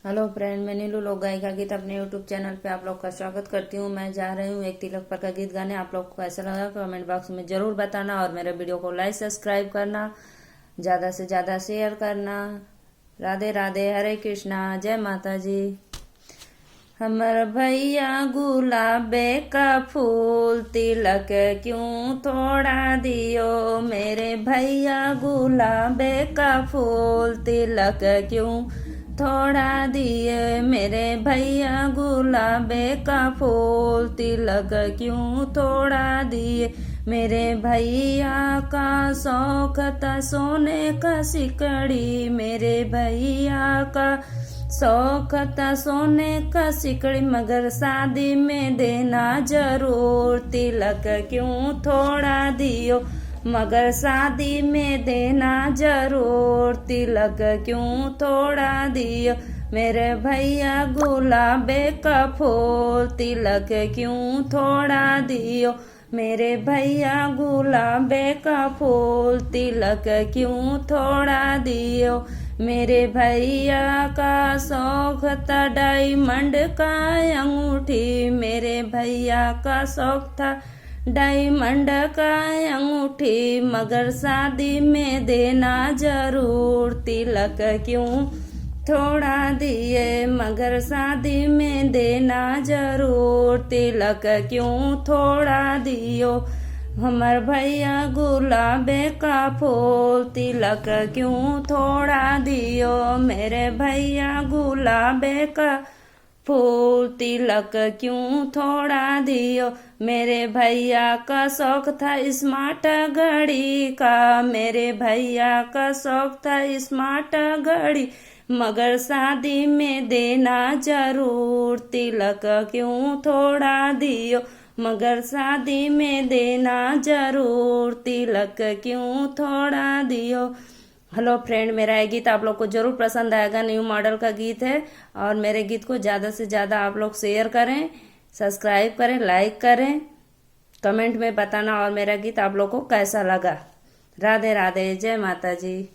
Hello friend, मैं नीलू लोक गायिका गीत अपने यूट्यूब चैनल पे आप लोग का स्वागत करती हूँ। मैं जा रही हूँ एक तिलक पर का गीत गाने। आप लोग को कैसा लगा कमेंट बॉक्स में जरूर बताना और मेरे वीडियो को लाइक सब्सक्राइब करना, ज़्यादा से ज़्यादा शेयर करना। राधे राधे, हरे कृष्णा, जय माता जी। हमर भैया गुलाबे का फूल तिलक क्यों थोड़ा दियो, मेरे भैया गुलाबे का फूल तिलक क्यों थोड़ा दिए, मेरे भैया गुलाबे का फूल तिलक क्यों थोड़ा दिए। मेरे भैया का शौक था सोने का सिकड़ी, मेरे भैया का शौक था सोने का सिकड़ी, मगर शादी में देना जरूर, तिलक क्यों थोड़ा दियो, मगर शादी में देना जरूर, तिलक क्यों थोड़ा दियो। मेरे भैया गुलाबे का फूल तिलक क्यों थोड़ा दियो, मेरे भैया गुलाबे का फूल तिलक क्यों थोड़ा दियो। मेरे भैया का शौक था डायमंड का अंगूठी, मेरे भैया का शौक था डायमंड का अंगूठी, मगर शादी में देना जरूर, तिलक क्यों थोड़ा दिए, मगर शादी में देना जरूर, तिलक क्यों थोड़ा दियो। हमर भैया गुलाबे का फूल तिलक क्यों थोड़ा दियो, मेरे भैया गुलाबे का फूल तिलक क्यों थोड़ा दियो। मेरे भैया का शौक था स्मार्ट घड़ी का, मेरे भैया का शौक था स्मार्ट घड़ी, मगर शादी में देना जरूर, तिलक क्यों थोड़ा दियो, मगर शादी में देना जरूर, तिलक क्यों थोड़ा दियो। हेलो फ्रेंड, मेरा ये गीत आप लोग को जरूर पसंद आएगा। न्यू मॉडल का गीत है और मेरे गीत को ज़्यादा से ज़्यादा आप लोग शेयर करें, सब्सक्राइब करें, लाइक करें, कमेंट में बताना और मेरा गीत आप लोग को कैसा लगा। राधे राधे, जय माता जी।